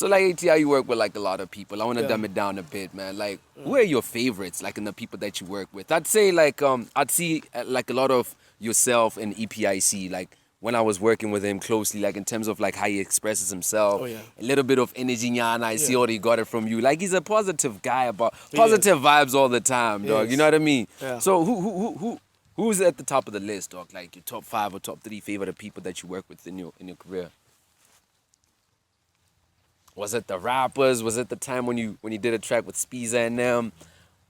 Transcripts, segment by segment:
So like ATI, you work with like a lot of people. I want to Yeah. dumb it down a bit, man. Like, who are your favorites? Like in the people that you work with, I'd say like I'd see like a lot of yourself in EPIC. Like when I was working with him closely, like in terms of like how he expresses himself, Oh, yeah. a little bit of energy, nyana. I see Yeah. all he got it from you. Like he's a positive guy about He positive vibes all the time, He dog. You is. know what I mean? Yeah. So who's at the top of the list, dog? Like your top 5 or top 3 favorite people that you work with in your career? Was it the rappers? Was it the time when you did a track with Spiza and them?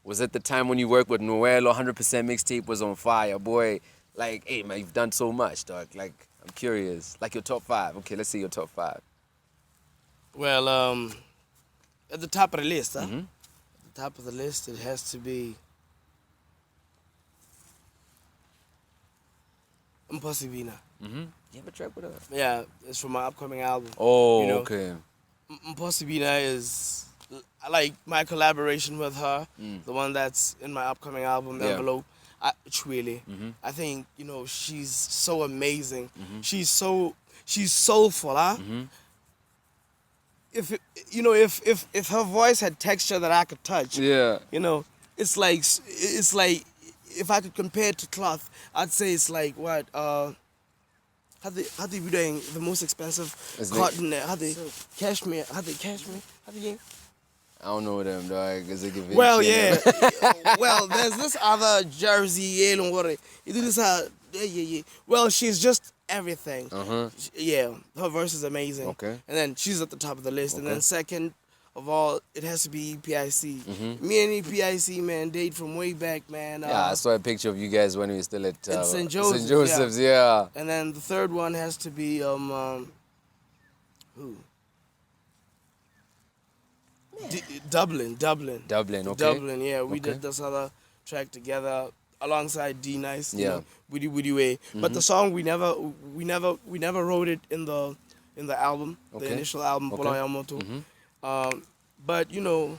Was it the time when you worked with Noel? 100% mixtape was on fire, boy. Like, hey man, you've done so much, dog. Like, I'm curious. Like your top 5. Okay, let's see your top 5. Well, at the top of the list, huh? Mhm. At the top of the list, it has to be Impossibina. Mhm. You have a track with her? Yeah, it's from my upcoming album. Oh, You know, okay. Impossibina is like my collaboration with her, the one that's in my upcoming album Yeah. envelope. Truly, I think she's so amazing. She's soulful, huh? If if her voice had texture that I could touch, Yeah. it's like if I could compare it to cloth, I'd say it's like what how they be doing the most expensive Isn't cotton there? How they cashmere? How they cashmere? How they? I don't know them, dog. Cause they give Well, yeah. Well, there's this other jersey, yeah, don't worry. You do this, yeah. Well, she's just everything. Yeah, her verse is amazing. Okay. And then she's at the top of the list. And Okay. then second of all, it has to be EPIC. Me and EPIC, man, date from way back, man. Yeah, I saw a picture of you guys when we were still at St. Joseph's, St. Joseph's, yeah. And then the third one has to be who? Dublin. Dublin, okay. Dublin, yeah. We Okay. did this other track together alongside D Nice. Yeah. Woody Way. But the song we never wrote it in the album, Okay. the initial album, Okay. Polo Yamoto. But a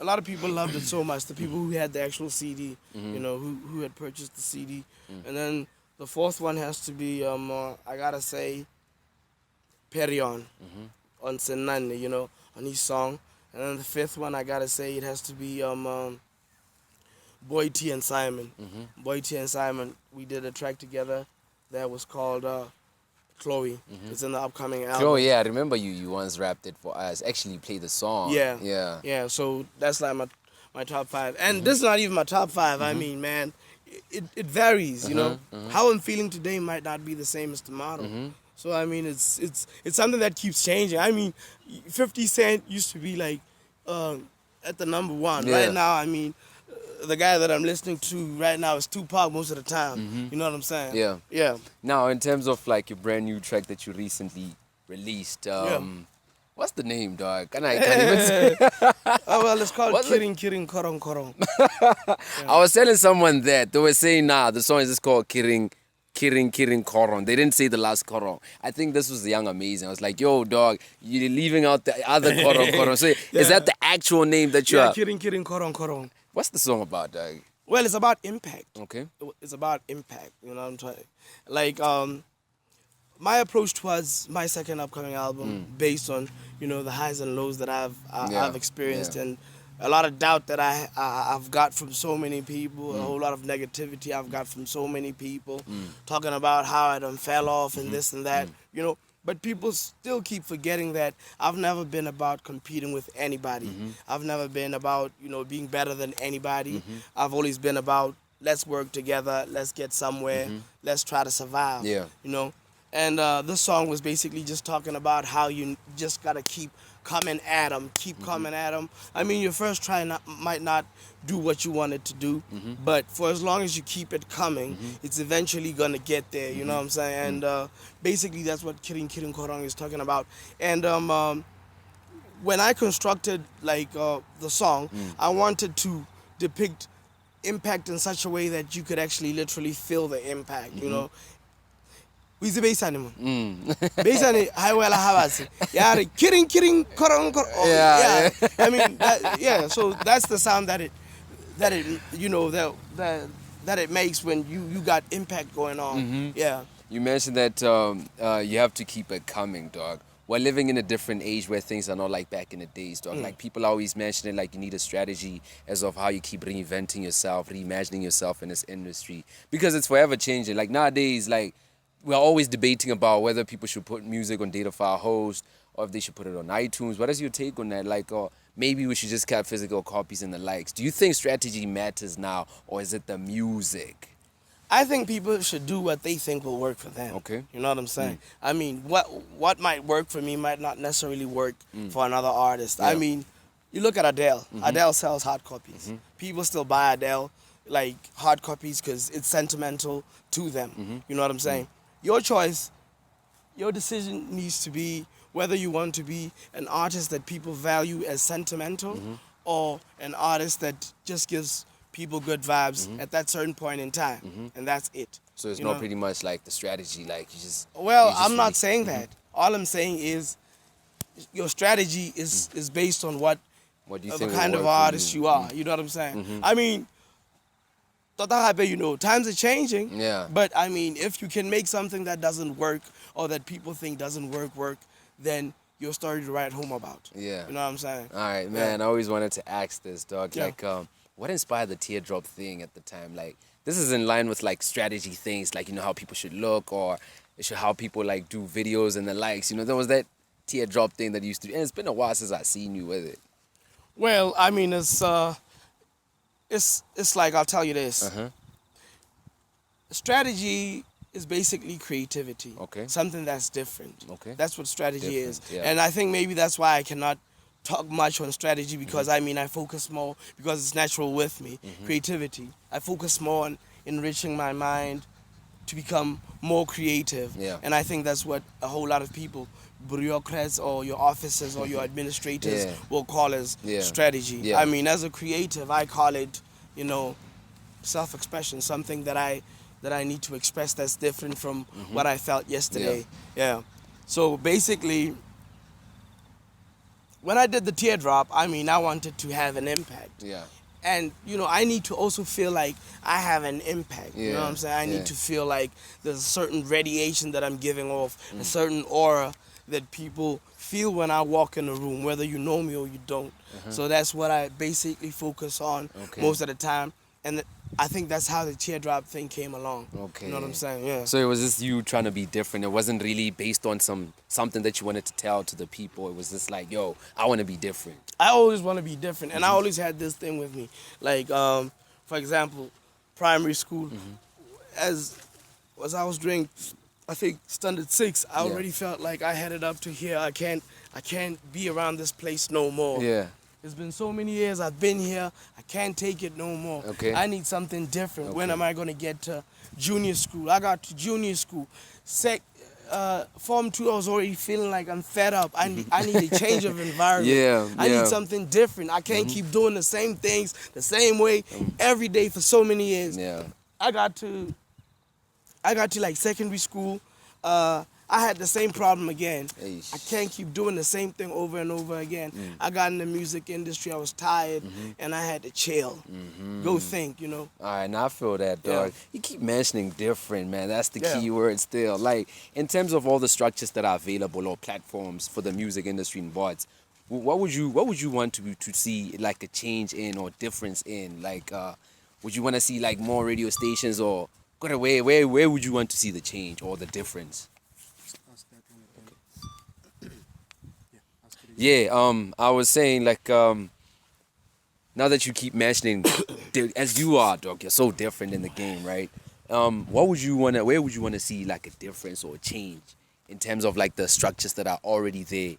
lot of people loved it so much. The people who had the actual CD, who had purchased the CD, and then the fourth one has to be I gotta say, Perion on Senane, on his song. And then the fifth one, I gotta say, it has to be Boy T and Simon. Boy T and Simon, we did a track together that was called Chloe. It's in the upcoming album. Oh yeah, I remember you once rapped it for us. Actually played the song. Yeah. Yeah, so that's like my top 5. And this is not even my top 5. I mean, man, it varies, How I'm feeling today might not be the same as tomorrow. So I mean, it's something that keeps changing. I mean, 50 Cent used to be like at the number 1. Yeah. Right now, I mean, the guy that I'm listening to right now is Tupac most of the time. You know what I'm saying? Yeah. Yeah. Now, in terms of like your brand new track that you recently released, what's the name, dog? I can't even say. Oh well, it's called What's it? Khiring Khiring Khorong Khorong. I was telling someone that they were saying, nah, the song is just called Khiring Khiring Khorong. They didn't say the last Khorong. I think this was the Young Amazing. I was like, yo, dog, you're leaving out the other Khorong. So is that the actual name that you Yeah, are? Khiring Khiring Khorong Khorong. What's the song about, dog? Well, it's about impact. Okay. It's about impact. You know what I'm trying. Like my approach towards my second upcoming album, based on the highs and lows that I've experienced, and a lot of doubt that I've got from so many people, a whole lot of negativity I've got from so many people, talking about how I done fell off and this and that, But people still keep forgetting that I've never been about competing with anybody. I've never been about, being better than anybody. I've always been about, let's work together, let's get somewhere, let's try to survive, Yeah. And this song was basically just talking about how you just got to keep coming at them, coming at them. I mean, your first try might not do what you wanted to do, but for as long as you keep it coming, it's eventually going to get there, you know what I'm saying? And basically that's what Khiring Khiring Khorong is talking about. And when I constructed the song, I wanted to depict impact in such a way that you could actually literally feel the impact, Who's the bass animal? Bass animal, hi well, yeah, Khiring Khiring Khorong Khorong. Yeah. I mean, so that's the sound that it makes when you got impact going on. Yeah. You mentioned that you have to keep it coming, dog. we're living in a different age where things are not like back in the days, dog. Like people always mention it, like you need a strategy as of how you keep reinventing yourself, reimagining yourself in this industry because it's forever changing. Like nowadays, like we're always debating about whether people should put music on data file host or if they should put it on iTunes. What is your take on that? Like, or maybe we should just have physical copies and the likes. Do you think strategy matters now, or is it the music? I think people should do what they think will work for them. Okay. You know what I'm saying? I mean, what might work for me might not necessarily work for another artist. I mean, you look at Adele. Adele sells hard copies. People still buy Adele like hard copies because it's sentimental to them. You know what I'm saying? Your choice, your decision needs to be whether you want to be an artist that people value as sentimental or an artist that just gives people good vibes at that certain point in time, and that's it. So it's not pretty much like the strategy, like you just. Well, you just I'm not really- saying that. All I'm saying is your strategy is based on what What do you the think will kind of work for artist you are. You know what I'm saying? I mean, you know, times are changing. Yeah. But I mean, if you can make something that doesn't work or that people think doesn't work, then you're a story to write home about. Yeah. You know what I'm saying? All right, man. I always wanted to ask this, dog. Yeah. Like, what inspired the teardrop thing at the time? Like, this is in line with like strategy things, like you know how people should look or how people like do videos and the likes. You know, there was that teardrop thing that you used to do, and it's been a while since I seen you with it. Well, I mean, it's like I'll tell you this. Strategy is basically creativity. Okay. Something that's different. Okay. That's what strategy is. Different, yeah. And I think maybe that's why I cannot talk much on strategy because I mean I focus more because it's natural with me. Creativity. I focus more on enriching my mind to become more creative. Yeah. And I think that's what a whole lot of people, bureaucrats or your officers or your administrators Yeah. will call as Yeah. strategy. Yeah. I mean, as a creative, I call it, you know, self-expression, something that I need to express that's different from what I felt yesterday. Yeah. So basically, when I did the teardrop, I mean, I wanted to have an impact. Yeah. And, you know, I need to also feel like I have an impact. You know Yeah, what I'm saying? I yeah. need to feel like there's a certain radiation that I'm giving off, a certain aura that people feel when I walk in the room, whether you know me or you don't. So that's what I basically focus on Okay. most of the time. And I think that's how the teardrop thing came along. Okay. You know what I'm saying? Yeah. So it was just you trying to be different. It wasn't really based on something that you wanted to tell to the people. It was just like, yo, I want to be different. I always want to be different, and I always had this thing with me. Like, for example, primary school, as I was doing, I think standard 6, I Yeah. already felt like I had it up to here. I can't be around this place no more. Yeah. It's been so many years I've been here. I can't take it no more. Okay. I need something different. When Okay. am I gonna get to junior school? I got to junior school. Form 2, I was already feeling like I'm fed up. I need a change of environment. Yeah, I yeah. need something different. I can't keep doing the same things the same way every day for so many years. Yeah. I got to like secondary school. I had the same problem again. Eish. I can't keep doing the same thing over and over again. I got in the music industry. I was tired, and I had to chill. Go think, you know. All right, now I feel that, dog. Yeah. You keep mentioning different, man. That's the Yeah. key word still. Like, in terms of all the structures that are available or platforms for the music industry and VODs, what would you want to see, like, a change in or difference in? Like, would you want to see, like, more radio stations or where would you want to see the change or the difference? Yeah, I was saying, like, now that you keep mentioning, as you are, dog, you're so different in the game, right? Where would you want to see, like, a difference or a change in terms of, like, the structures that are already there?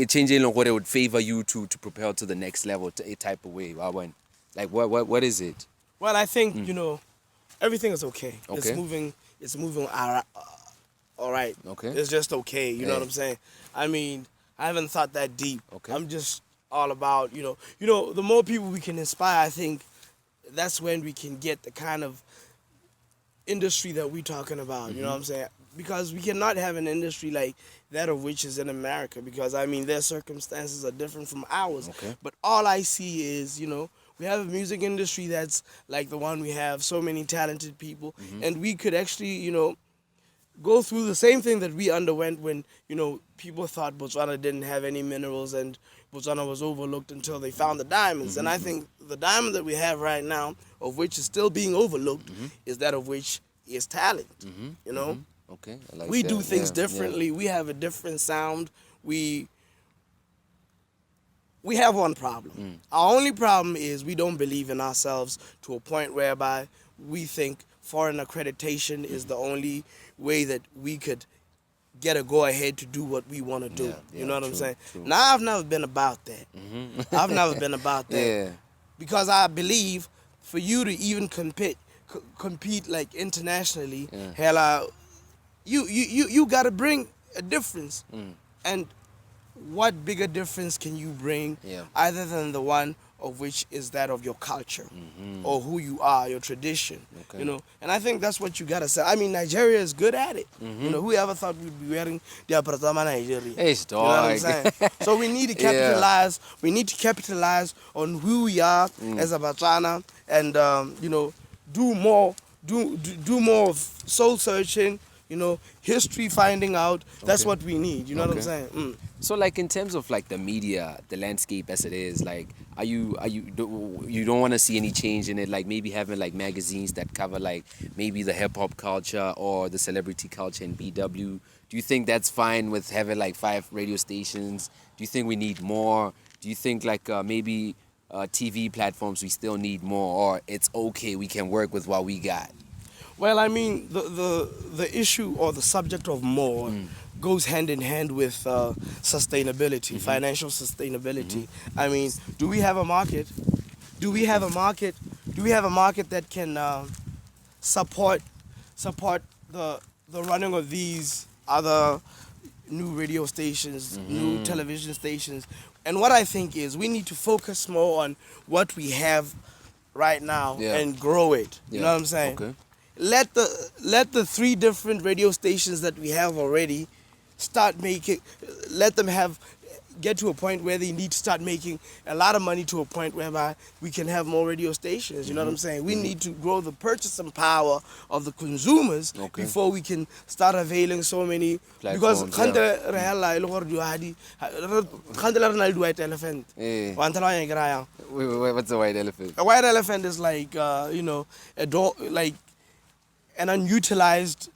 Changing what it would favor you to propel to the next level, to a type of way. Like, what is it? Well, I think you know, everything is okay. It's Okay. moving. It's moving. All right. Okay. It's just okay. You know Hey. what I'm saying? I mean, I haven't thought that deep. Okay. I'm just all about you know. The more people we can inspire, I think that's when we can get the kind of industry that we're talking about. You know what I'm saying? Because we cannot have an industry like that of which is in America. Because I mean, their circumstances are different from ours. Okay. But all I see is, you know, we have a music industry that's like the one we have, so many talented people, and we could actually, you know, go through the same thing that we underwent when, you know, people thought Botswana didn't have any minerals and Botswana was overlooked until they found the diamonds. And I think the diamond that we have right now, of which is still being overlooked, is that of which is talent. You know, Okay, I like we that. do things Yeah, differently. We have a different sound. We have one problem. Our only problem is we don't believe in ourselves to a point whereby we think foreign accreditation is the only way that we could get a go ahead to do what we want to do. You know what I'm saying? true. Now, I've never been about that. I've never been about that. Yeah. Because I believe for you to even compete like internationally, hella, you got to bring a difference. And what bigger difference can you bring other than the one of which is that of your culture or who you are, your tradition, you know? And I think that's what you gotta say. I mean, Nigeria is good at it. You know, whoever thought we'd be wearing the Apratama Nigeria? It's You know what I'm dog. saying? So we need to capitalize. We need to capitalize on who we are as a Botswana, and you know, do more of soul searching. You know, history finding out. That's what we need. You know what I'm saying? So like in terms of like the media, the landscape as it is, like you don't want to see any change in it, like maybe having like magazines that cover like maybe the hip hop culture or the celebrity culture in BW. Do you think that's fine with having like 5 radio stations? Do you think we need more? Do you think like maybe TV platforms we still need more, or it's okay, we can work with what we got? Well, I mean, the issue or the subject of more goes hand in hand with sustainability, financial sustainability. I mean, do we have a market? Do we have a market? Do we have a market that can support the running of these other new radio stations, new television stations? And what I think is we need to focus more on what we have right now and grow it. You know what I'm saying? Okay. Let the 3 different radio stations that we have already start making, let them get to a point where they need to start making a lot of money, to a point whereby we can have more radio stations. You know what I'm saying? We need to grow the purchasing power of the consumers before we can start availing so many. Because Platforms, white elephant. Yeah. A Wait, what's a white elephant? white elephant is like you know, like an unutilized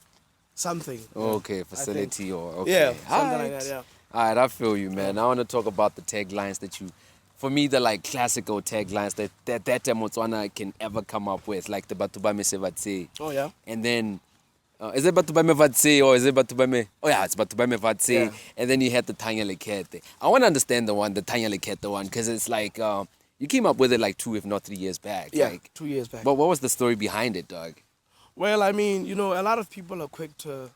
something. Okay, facility or okay. Yeah, something Alright. like that. Yeah. All right, I feel you, man. I want to talk about the taglines that you, for me, the like classical taglines that Motswana can ever come up with, like the Batuba Mesevatse. Oh yeah. And then, is it Batuba Mevatse or is it Batuba Me? Oh yeah, it's Batuba Mevatse. Yeah. And then you had the Thanya lekhete. I want to understand the Thanya lekhete one, because it's like you came up with it like 2, if not 3 years back. Yeah, Like, 2 years back. but what was the story behind it, dog? Well, I mean, you know, a lot of people are quick to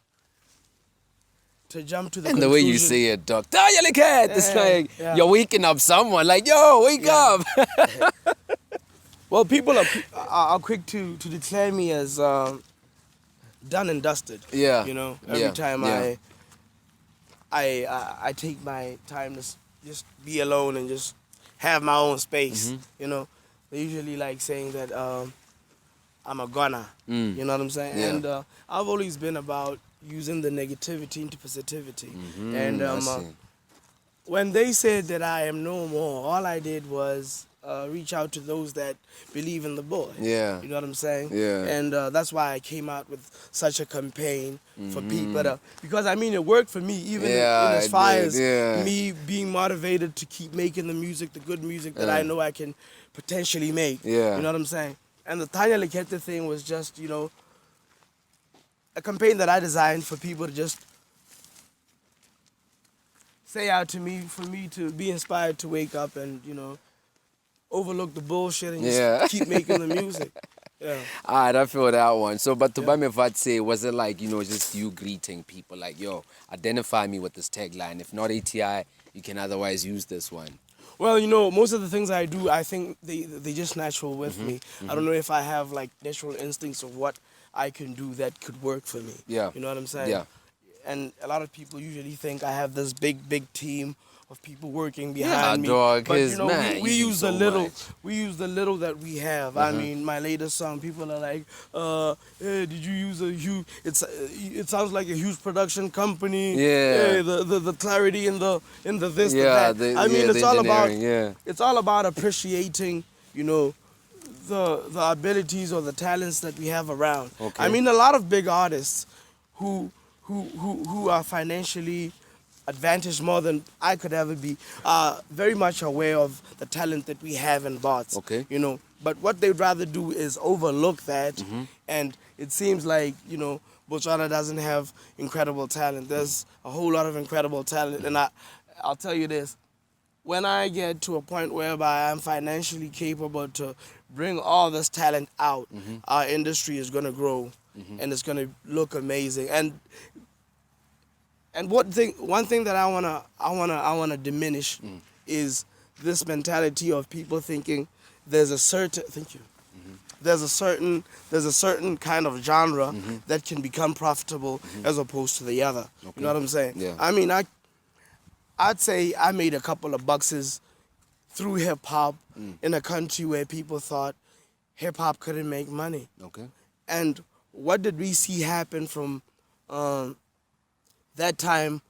jump to the And the way you conclusion. say it, dog. Thanya lekhete. It's Yeah, like yeah. you're waking up someone. Like, yo, wake up. Well, people are quick to declare me as done and dusted. Yeah. You know, every Yeah, time yeah. I take my time to just be alone and just have my own space. You know, they usually like saying that I'm a gunner. You know what I'm saying? Yeah. And I've always been about using the negativity into positivity. And I see. when they said that I am no more, all I did was reach out to those that believe in the boy. Yeah. You know what I'm saying? Yeah. And that's why I came out with such a campaign for people. Because, I mean, it worked for me, even Yeah, in as it far did, as yeah. me being motivated to keep making the music, the good music that I know I can potentially make. Yeah. You know what I'm saying? And the Thanya lekhete thing was just, you know, a campaign that I designed for people to just say out to me, for me to be inspired to wake up and, you know, overlook the bullshit and Yeah. just keep making the music. Yeah. All right, I feel that one. So, but to buy me Vatse, was it like, you know, just you greeting people like, yo, identify me with this tagline. If not ATI, you can otherwise use this one. Well, you know, most of the things I do, I think they just natural with me. I don't know if I have like natural instincts of what I can do that could work for me. Yeah. You know what I'm saying? Yeah. And a lot of people usually think I have this big team of people working Yeah, behind me. dog, But his man, we you do use the so little, much. we use the little that we have. I mean, my latest song, people are like, hey, did you use a huge? It sounds like a huge production company. Yeah. Hey, the clarity in the this, the Yeah, that. I mean, the it's all about engineering, yeah. it's all about appreciating, the abilities or the talents that we have around. Okay. I mean, a lot of big artists who are financially advantaged more than I could ever be are very much aware of the talent that we have in bots. Okay. But what they'd rather do is overlook that, and it seems like Botswana doesn't have incredible talent. There's a whole lot of incredible talent, and I'll tell you this. When I get to a point whereby I'm financially capable to bring all this talent out, our industry is going to grow, and it's going to look amazing. And one thing that I wanna diminish is this mentality of people thinking there's a certain there's a certain kind of genre that can become profitable as opposed to the other. Okay. You know what I'm saying? Yeah. I mean, I'd say I made a couple of bucks through hip hop in a country where people thought hip hop couldn't make money. Okay. And what did we see happen from that time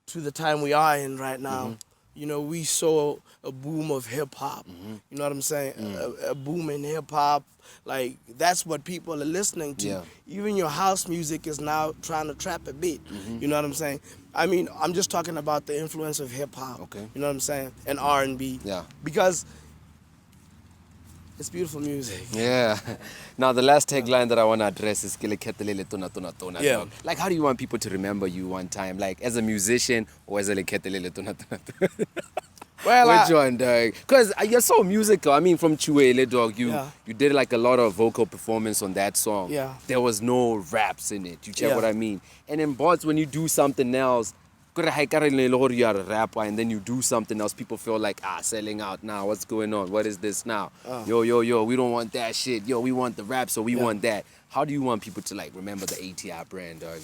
to the time we are in right now? We saw a boom of hip hop. You know what I'm saying? A boom in hip hop. Like, that's what people are listening to. Yeah. Even your house music is now trying to trap a beat. You know what I'm saying? I mean, I'm just talking about the influence of hip hop. Okay. You know what I'm saying? And R&B. Yeah. Because it's beautiful music. Yeah. Now, the last tagline that I want to address is lekhete, lele, tona, tona, tona. Yeah. Dog. Like, how do you want people to remember you one time? Like, as a musician or as a lekhete, lele, tona, tona, tona? Well, Which one, dog? Because you're so musical. I mean, from Chuele, dog, you Yeah. did like a lot of vocal performance on that song. Yeah. There was no raps in it. You check Yeah. what I mean? And in bots, when you do something else, you are a rapper and then you do something else, people feel like, selling out now. What's going on? What is this now? Yo, we don't want that shit. Yo, we want the rap, so we want that. How do you want people to like remember the ATI brand, dog?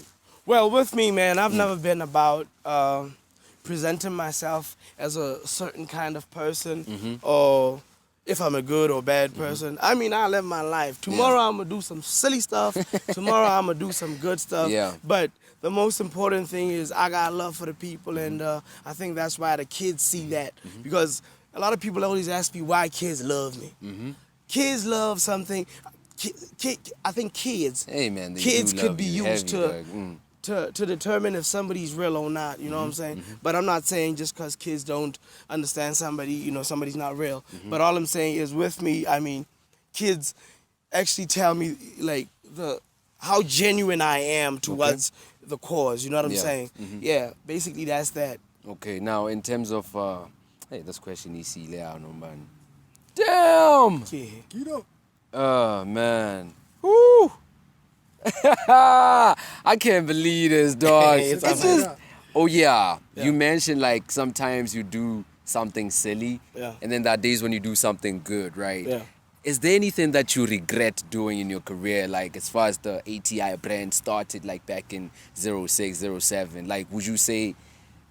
Well, with me, man, I've never been about presenting myself as a certain kind of person or if I'm a good or bad person. I mean, I live my life. Tomorrow I'm going to do some silly stuff. Tomorrow I'm going to do some good stuff. Yeah. But the most important thing is I got love for the people, and I think that's why the kids see that. Because a lot of people always ask me why kids love me. Kids love something. I think kids Hey, man, they kids do could love be you used heavy, to dog. to determine if somebody's real or not, you know what I'm saying? But I'm not saying just because kids don't understand somebody, somebody's not real. But all I'm saying is with me, I mean, kids actually tell me like how genuine I am towards the cause, you know what I'm saying? Yeah, basically that's that. Okay, now in terms of, hey, this question is Leah, no man. Damn! Yeah. Oh, man. Woo! I can't believe this, dog. It's It's all just, oh yeah. You mentioned like sometimes you do something silly, Yeah. and then there are days when you do something good, right? Yeah. Is there anything that you regret doing in your career, like as far as the ATI brand started, like back in 06, 07? Like, would you say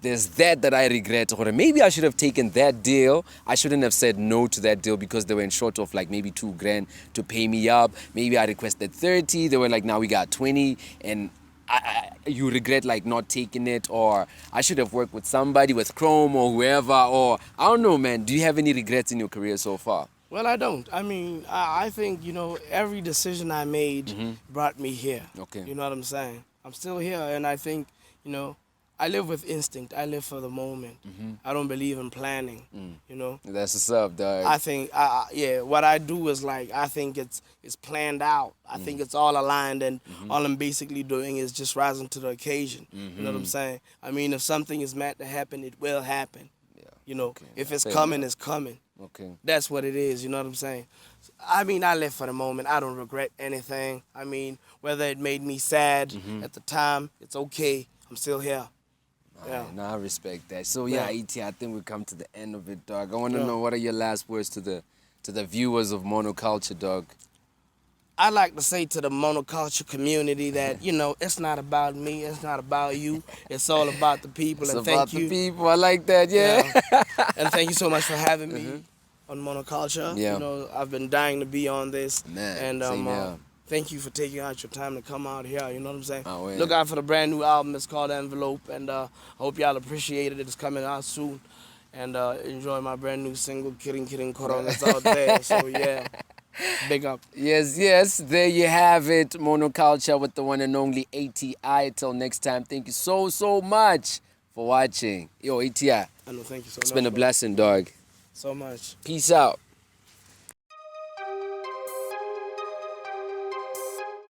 there's that I regret, or maybe I should have taken that deal? I shouldn't have said no to that deal because they were in short of like maybe $2,000 to pay me up. Maybe I requested 30. They were like, now we got 20, and you regret like not taking it, or I should have worked with somebody, with Chrome or whoever, or I don't know, man. Do you have any regrets in your career so far? Well, I don't. I mean, I think, every decision I made brought me here. Okay. You know what I'm saying? I'm still here, and I think, I live with instinct. I live for the moment. I don't believe in planning, That's what's up, dog. I think, what I do is like, I think it's planned out. I think it's all aligned, and all I'm basically doing is just rising to the occasion. You know what I'm saying? I mean, if something is meant to happen, it will happen. Yeah. If it's Fair coming, enough. it's coming. Okay. That's what it is, you know what I'm saying? I mean, I live for the moment. I don't regret anything. I mean, whether it made me sad at the time, it's okay. I'm still here. Yeah. Alright, I respect that. So yeah, ET, I think we come to the end of it, dog. I want to know, what are your last words to the viewers of Monoculture, dog? I like to say to the monoculture community that, you know, it's not about me, it's not about you, it's all about the people. It's And about thank the you. people. I like that. Yeah. And thank you so much for having me on monoculture. Yeah. You know, I've been dying to be on this. Man, And same here. thank you for taking out your time to come out here. You know what I'm saying? Oh, yeah. Look out for the brand new album. It's called Envelope. And I hope y'all appreciate it. It's coming out soon. And enjoy my brand new single, Khiring Khiring Khorong. It's out there. So, yeah. Big up. Yes, yes. There you have it. Monoculture with the one and only ATI. Till next time, thank you so, so much for watching. Yo, ATI. I know, thank you so much. It's been a blessing, dog. So much. Peace out.